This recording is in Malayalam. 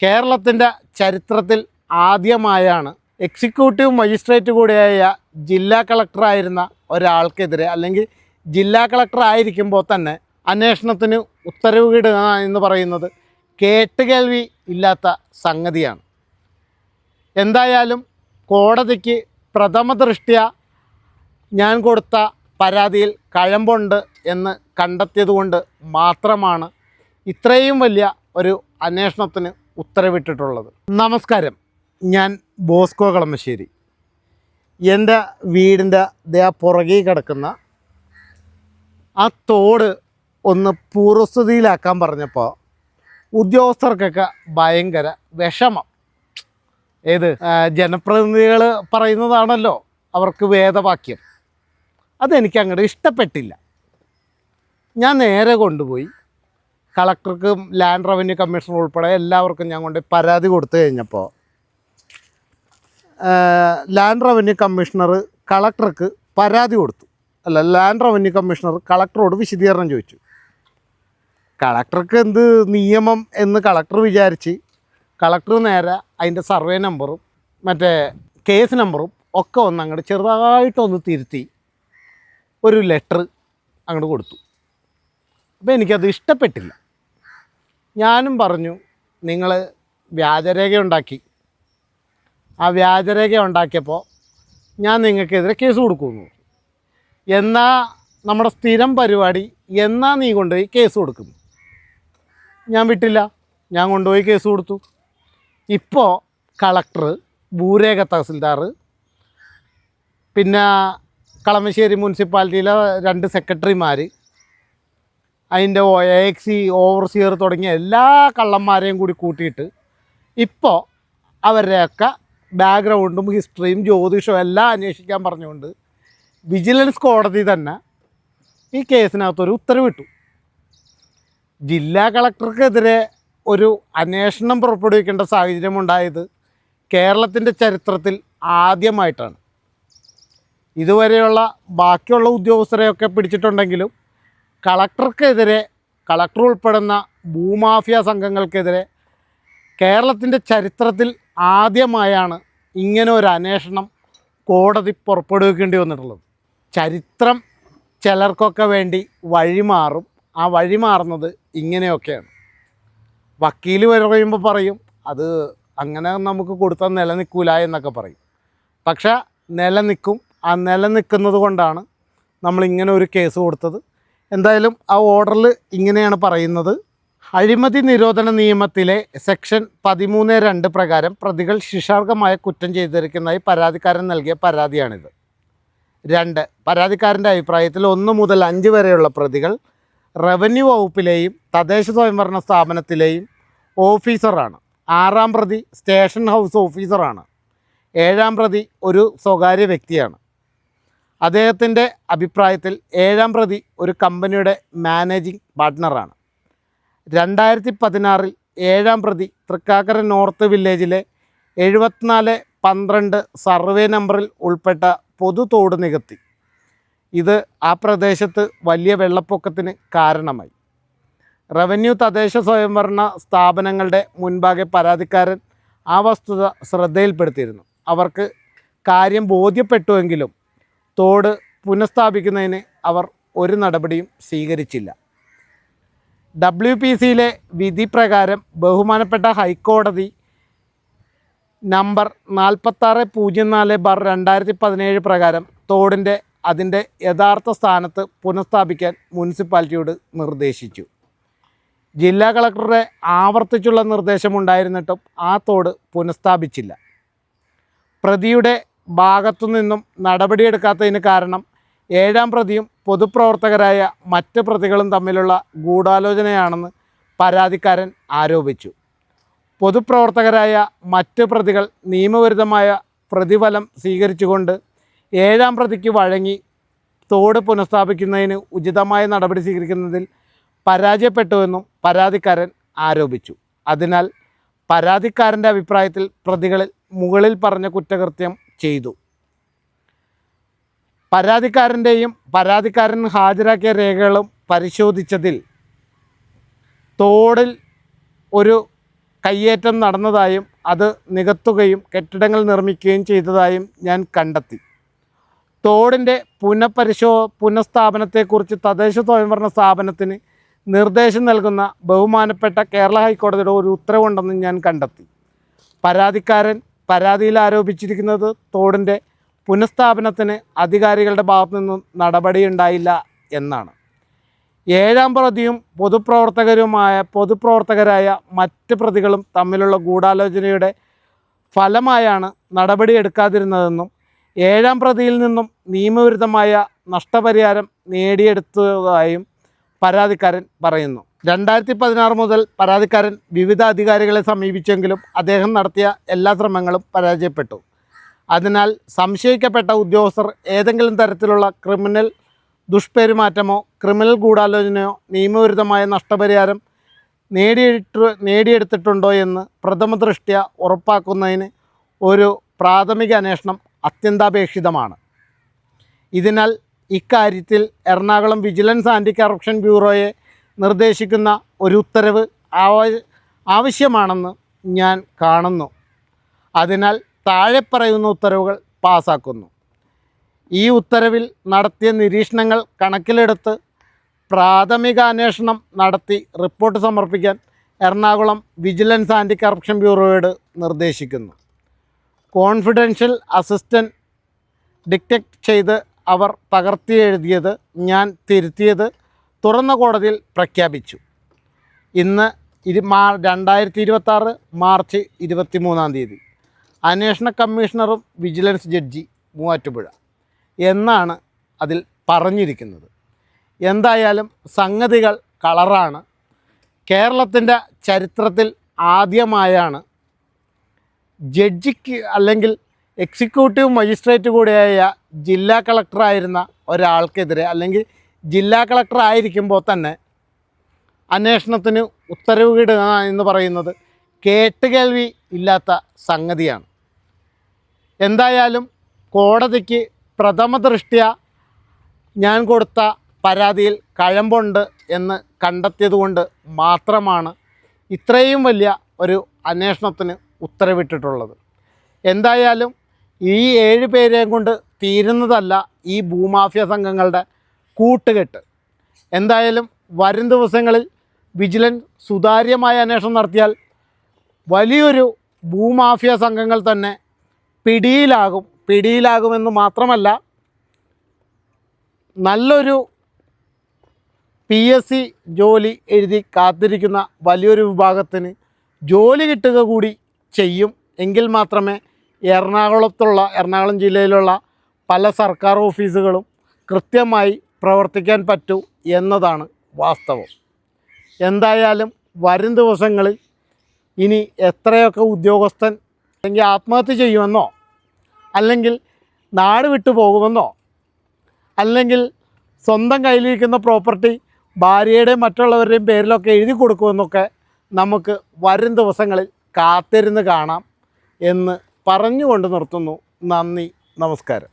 കേരളത്തിൻ്റെ ചരിത്രത്തിൽ ആദ്യമായാണ് എക്സിക്യൂട്ടീവ് മജിസ്ട്രേറ്റ് കൂടിയായ ജില്ലാ കളക്ടറായിരുന്ന ഒരാൾക്കെതിരെ, അല്ലെങ്കിൽ ജില്ലാ കളക്ടർ ആയിരിക്കുമ്പോൾ തന്നെ അന്വേഷണത്തിന് ഉത്തരവിടുക എന്ന് പറയുന്നത് കേട്ടുകേൾവി ഇല്ലാത്ത സംഗതിയാണ്. എന്തായാലും കോടതിക്ക് പ്രഥമ ദൃഷ്ട്യാ ഞാൻ കൊടുത്ത പരാതിയിൽ കഴമ്പുണ്ട് എന്ന് കണ്ടെത്തിയതുകൊണ്ട് മാത്രമാണ് ഇത്രയും വലിയ ഒരു അന്വേഷണത്തിന് ഉത്തരവിട്ടിട്ടുള്ളത്. നമസ്കാരം, ഞാൻ ബോസ്കോ കളമശ്ശേരി. എൻ്റെ വീടിൻ്റെ പുറകിൽ കിടക്കുന്ന ആ തോട് ഒന്ന് പൂർവ്വസ്ഥിതിയിലാക്കാൻ പറഞ്ഞപ്പോൾ ഉദ്യോഗസ്ഥർക്കൊക്കെ ഭയങ്കര വിഷമം. ജനപ്രതിനിധികൾ പറയുന്നതാണല്ലോ അവർക്ക് വേദവാക്യം. അതെനിക്ക് അങ്ങോട്ട് ഇഷ്ടപ്പെട്ടില്ല. ഞാൻ നേരെ കൊണ്ടുപോയി കളക്ടർക്കും ലാൻഡ് റവന്യൂ കമ്മീഷണർ ഉൾപ്പെടെ എല്ലാവർക്കും ഞാൻ കൊണ്ട് പരാതി കൊടുത്തു കഴിഞ്ഞപ്പോൾ ലാൻഡ് റവന്യൂ കമ്മീഷണർ കളക്ടർക്ക് പരാതി കൊടുത്തു. ലാൻഡ് റവന്യൂ കമ്മീഷണർ കളക്ടറോട് വിശദീകരണം ചോദിച്ചു. കളക്ടർക്ക് എന്ത് നിയമം എന്ന് കളക്ടർ വിചാരിച്ച് കളക്ടർ നേരെ അതിൻ്റെ സർവേ നമ്പറും മറ്റേ കേസ് നമ്പറും ഒക്കെ ഒന്ന് അങ്ങോട്ട് ചെറുതായിട്ടൊന്ന് തിരുത്തി ഒരു ലെറ്റർ അങ്ങോട്ട് കൊടുത്തു. അപ്പോൾ എനിക്കത് ഇഷ്ടപ്പെട്ടില്ല. ഞാനും പറഞ്ഞു, നിങ്ങൾ വ്യാജരേഖ ഉണ്ടാക്കി. ആ വ്യാജരേഖ ഉണ്ടാക്കിയപ്പോൾ ഞാൻ നിങ്ങൾക്കെതിരെ കേസ് കൊടുക്കുമെന്ന്. എന്നാൽ നമ്മുടെ സ്ഥിരം പരിപാടി എന്നാൽ നീ കൊണ്ടുപോയി കേസ് കൊടുക്കുന്നു. ഞാൻ വിട്ടില്ല, ഞാൻ കൊണ്ടുപോയി കേസ് കൊടുത്തു. ഇപ്പോൾ കളക്ടർ, ഭൂരേഖ തഹസിൽദാർ, പിന്നെ കളമശ്ശേരി മുനിസിപ്പാലിറ്റിയിലെ 2 സെക്രട്ടറിമാർ, അതിൻ്റെ AXC ഓവർസിയർ തുടങ്ങിയ എല്ലാ കള്ളന്മാരെയും കൂടി കൂട്ടിയിട്ട് ഇപ്പോൾ അവരുടെയൊക്കെ ബാക്ക്ഗ്രൗണ്ടും ഹിസ്റ്ററിയും ജ്യോതിഷവും എല്ലാം അന്വേഷിക്കാൻ പറഞ്ഞുകൊണ്ട് വിജിലൻസ് കോടതി തന്നെ ഈ കേസിനകത്തൊരു ഉത്തരവിട്ടു. ജില്ലാ കളക്ടർക്കെതിരെ ഒരു അന്വേഷണം പുറപ്പെടുവിക്കേണ്ട സാഹചര്യമുണ്ടായത് കേരളത്തിൻ്റെ ചരിത്രത്തിൽ ആദ്യമായിട്ടാണ്. ഇതുവരെയുള്ള ബാക്കിയുള്ള ഉദ്യോഗസ്ഥരെയൊക്കെ പിടിച്ചിട്ടുണ്ടെങ്കിലും കളക്ടർക്കെതിരെ, കളക്ടർ ഉൾപ്പെടുന്ന ഭൂമാഫിയ സംഘങ്ങൾക്കെതിരെ കേരളത്തിൻ്റെ ചരിത്രത്തിൽ ആദ്യമായാണ് ഇങ്ങനെ ഒരു അന്വേഷണം കോടതി പുറപ്പെടുവിക്കേണ്ടി വന്നിട്ടുള്ളത്. ചരിത്രം ചിലർക്കൊക്കെ വേണ്ടി വഴിമാറും. ആ വഴിമാറുന്നത് ഇങ്ങനെയൊക്കെയാണ്. വക്കീൽ പറയുമ്പോൾ പറയും അത് അങ്ങനെ നമുക്ക് കൊടുത്താൽ നിലനിൽക്കില്ല എന്നൊക്കെ പറയും. പക്ഷേ നിലനിൽക്കും. ആ നിലനിൽക്കുന്നത് കൊണ്ടാണ് നമ്മളിങ്ങനെ ഒരു കേസ് കൊടുത്തത്. എന്തായാലും ആ ഓർഡറിൽ ഇങ്ങനെയാണ് പറയുന്നത്: അഴിമതി നിരോധന നിയമത്തിലെ സെക്ഷൻ 13(2) പ്രകാരം പ്രതികൾ ശിക്ഷാർഹമായ കുറ്റം ചെയ്തിരിക്കുന്നതായി പരാതിക്കാരൻ നൽകിയ പരാതിയാണിത്. 2. പരാതിക്കാരൻ്റെ അഭിപ്രായത്തിൽ 1 മുതൽ 5 വരെയുള്ള പ്രതികൾ റവന്യൂ വകുപ്പിലെയും തദ്ദേശ സ്വയംഭരണ സ്ഥാപനത്തിലെയും ഓഫീസറാണ്. 6-ാം പ്രതി സ്റ്റേഷൻ ഹൗസ് ഓഫീസറാണ്. 7-ാം പ്രതി ഒരു സ്വകാര്യ വ്യക്തിയാണ്. അദ്ദേഹത്തിൻ്റെ അഭിപ്രായത്തിൽ 7-ാം പ്രതി ഒരു കമ്പനിയുടെ മാനേജിംഗ് പാർട്ട്ണറാണ്. 2016 7-ാം പ്രതി തൃക്കാക്കര നോർത്ത് വില്ലേജിലെ 74-12 സർവേ നമ്പറിൽ ഉൾപ്പെട്ട പൊതു തോട് നികത്തി. ഇത് ആ പ്രദേശത്ത് വലിയ വെള്ളപ്പൊക്കത്തിന് കാരണമായി. റവന്യൂ തദ്ദേശ സ്വയംഭരണ സ്ഥാപനങ്ങളുടെ മുൻപാകെ പരാതിക്കാരൻ ആ വസ്തുത ശ്രദ്ധയിൽപ്പെടുത്തിയിരുന്നു. അവർക്ക് കാര്യം ബോധ്യപ്പെട്ടുവെങ്കിലും തോട് പുനഃസ്ഥാപിക്കുന്നതിന് അവർ ഒരു നടപടിയും സ്വീകരിച്ചില്ല. WPCയിലെ വിധി പ്രകാരം ബഹുമാനപ്പെട്ട ഹൈക്കോടതി നമ്പർ 4604/2017 പ്രകാരം തോടിൻ്റെ അതിൻ്റെ യഥാർത്ഥ സ്ഥാനത്ത് പുനഃസ്ഥാപിക്കാൻ മുനിസിപ്പാലിറ്റിയോട് നിർദ്ദേശിച്ചു. ജില്ലാ കളക്ടറുടെ ആവർത്തിച്ചുള്ള നിർദ്ദേശമുണ്ടായിരുന്നിട്ടും ആ തോട് പുനഃസ്ഥാപിച്ചില്ല. പ്രതിയുടെ ഭാഗത്തു നിന്നും നടപടിയെടുക്കാത്തതിന് കാരണം 7-ാം പ്രതിയും പൊതുപ്രവർത്തകരായ മറ്റ് പ്രതികളും തമ്മിലുള്ള ഗൂഢാലോചനയാണെന്ന് പരാതിക്കാരൻ ആരോപിച്ചു. പൊതുപ്രവർത്തകരായ മറ്റ് പ്രതികൾ നിയമവിരുദ്ധമായ പ്രതിഫലം സ്വീകരിച്ചുകൊണ്ട് 7-ാം പ്രതിക്ക് വഴങ്ങി തോട് പുനഃസ്ഥാപിക്കുന്നതിന് ഉചിതമായ നടപടി സ്വീകരിക്കുന്നതിൽ പരാജയപ്പെട്ടുവെന്നും പരാതിക്കാരൻ ആരോപിച്ചു. അതിനാൽ പരാതിക്കാരൻ്റെ അഭിപ്രായത്തിൽ പ്രതികളിൽ മുകളിൽ പറഞ്ഞ കുറ്റകൃത്യം ചെയ്തു. പരാതിക്കാരൻ്റെയും പരാതിക്കാരൻ ഹാജരാക്കിയ രേഖകളും പരിശോധിച്ചതിൽ തോടിൽ ഒരു കയ്യേറ്റം നടന്നതായും അത് നികത്തുകയും കെട്ടിടങ്ങൾ നിർമ്മിക്കുകയും ചെയ്തതായും ഞാൻ കണ്ടെത്തി. തോടിൻ്റെ പുനഃസ്ഥാപനത്തെക്കുറിച്ച് തദ്ദേശ സ്വയംഭരണ സ്ഥാപനത്തിന് നിർദ്ദേശം നൽകുന്ന ബഹുമാനപ്പെട്ട കേരള ഹൈക്കോടതിയുടെ ഒരു ഉത്തരവുണ്ടെന്ന് ഞാൻ കണ്ടെത്തി. പരാതിക്കാരൻ പരാതിയിൽ ആരോപിച്ചിരിക്കുന്നത് തോടിൻ്റെ പുനഃസ്ഥാപനത്തിന് അധികാരികളുടെ ഭാഗത്തു നിന്നും നടപടിയുണ്ടായില്ല എന്നാണ്. 7-ാം പ്രതിയും പൊതുപ്രവർത്തകരായ മറ്റ് പ്രതികളും തമ്മിലുള്ള ഗൂഢാലോചനയുടെ ഫലമായാണ് നടപടിയെടുക്കാതിരുന്നതെന്നും 7-ാം പ്രതിയിൽ നിന്നും നിയമവിരുദ്ധമായ നഷ്ടപരിഹാരം നേടിയെടുത്തതായും പരാതിക്കാരൻ പറയുന്നു. 2016 മുതൽ പരാതിക്കാരൻ വിവിധ അധികാരികളെ സമീപിച്ചെങ്കിലും അദ്ദേഹം നടത്തിയ എല്ലാ ശ്രമങ്ങളും പരാജയപ്പെട്ടു. അതിനാൽ സംശയിക്കപ്പെട്ട ഉദ്യോഗസ്ഥർ ഏതെങ്കിലും തരത്തിലുള്ള ക്രിമിനൽ ദുഷ്പെരുമാറ്റമോ ക്രിമിനൽ ഗൂഢാലോചനയോ നിയമവിരുദ്ധമായ നഷ്ടപരിഹാരം നേടിയെടുത്തിട്ടുണ്ടോ എന്ന് പ്രഥമദൃഷ്ട്യാ ഉറപ്പാക്കുന്നതിന് ഒരു പ്രാഥമിക അന്വേഷണം അത്യന്താപേക്ഷിതമാണ്. ഇതിനാൽ ഇക്കാര്യത്തിൽ എറണാകുളം വിജിലൻസ് ആൻറ്റി കറപ്ഷൻ ബ്യൂറോയെ നിർദ്ദേശിക്കുന്ന ഒരു ഉത്തരവ് ആവശ്യമാണെന്ന് ഞാൻ കാണുന്നു. അതിനാൽ താഴെ പറയുന്ന ഉത്തരവുകൾ പാസാക്കുന്നു. ഈ ഉത്തരവിൽ നടത്തിയ നിരീക്ഷണങ്ങൾ കണക്കിലെടുത്ത് പ്രാഥമിക അന്വേഷണം നടത്തി റിപ്പോർട്ട് സമർപ്പിക്കാൻ എറണാകുളം വിജിലൻസ് ആൻറ്റി കറപ്ഷൻ ബ്യൂറോയോട് നിർദ്ദേശിക്കുന്നു. കോൺഫിഡൻഷ്യൽ അസിസ്റ്റൻറ്റ് ഡിറ്റക്റ്റ് ചെയ്ത് അവർ പകർത്തി എഴുതിയത് ഞാൻ തിരുത്തിയത് തുറന്ന കോടതിയിൽ പ്രഖ്യാപിച്ചു. ഇന്ന് 2026 മാർച്ച് 23-ാം തീയതി അന്വേഷണ കമ്മീഷണറും വിജിലൻസ് ജഡ്ജി മൂവാറ്റുപുഴ എന്നാണ് അതിൽ പറഞ്ഞിരിക്കുന്നത്. എന്തായാലും സംഗതികൾ കളറാണ്. കേരളത്തിൻ്റെ ചരിത്രത്തിൽ ആദ്യമായാണ് ജഡ്ജിക്ക് അല്ലെങ്കിൽ എക്സിക്യൂട്ടീവ് മജിസ്ട്രേറ്റ് കൂടിയായ ജില്ലാ കളക്ടറായിരുന്ന ഒരാൾക്കെതിരെ അല്ലെങ്കിൽ ജില്ലാ കളക്ടർ ആയിരിക്കുമ്പോൾ തന്നെ അന്വേഷണത്തിന് ഉത്തരവിടുക എന്ന് പറയുന്നത് കേട്ടുകേൾവി ഇല്ലാത്ത സംഗതിയാണ്. എന്തായാലും കോടതിക്ക് പ്രഥമദൃഷ്ട്യാ ഞാൻ കൊടുത്ത പരാതിയിൽ കഴമ്പുണ്ട് എന്ന് കണ്ടെത്തിയതുകൊണ്ട് മാത്രമാണ് ഇത്രയും വലിയ ഒരു അന്വേഷണത്തിന് ഉത്തരവിട്ടിട്ടുള്ളത്. എന്തായാലും ഈ 7 പേരെയും കൊണ്ട് തീരുന്നതല്ല ഈ ഭൂമാഫിയ സംഘങ്ങളുടെ കൂട്ടുകെട്ട്. എന്തായാലും വരും ദിവസങ്ങളിൽ വിജിലൻസ് സുതാര്യമായ അന്വേഷണം നടത്തിയാൽ വലിയൊരു ഭൂമാഫിയ സംഘങ്ങൾ തന്നെ പിടിയിലാകുമെന്ന് മാത്രമല്ല, നല്ലൊരു PSC ജോലി എഴുതി കാത്തിരിക്കുന്ന വലിയൊരു വിഭാഗത്തിന് ജോലി കിട്ടുക കൂടി ചെയ്യും. എങ്കിൽ മാത്രമേ എറണാകുളം ജില്ലയിലുള്ള പല സർക്കാർ ഓഫീസുകളും കൃത്യമായി പ്രവർത്തിക്കാൻ പറ്റൂ എന്നതാണ് വാസ്തവം. എന്തായാലും വരും ദിവസങ്ങളിൽ ഇനി എത്രയൊക്കെ ഉദ്യോഗസ്ഥൻ അല്ലെങ്കിൽ ആത്മഹത്യ ചെയ്യുമെന്നോ അല്ലെങ്കിൽ നാട് വിട്ടു പോകുമെന്നോ അല്ലെങ്കിൽ സ്വന്തം കയ്യിലിരിക്കുന്ന പ്രോപ്പർട്ടി ഭാര്യയുടെയും മറ്റുള്ളവരുടെയും പേരിലൊക്കെ എഴുതി കൊടുക്കുമെന്നൊക്കെ നമുക്ക് വരും ദിവസങ്ങളിൽ കാത്തിരുന്ന് കാണാം എന്ന് പറഞ്ഞുകൊണ്ട് നിർത്തുന്നു. നന്ദി, നമസ്കാരം.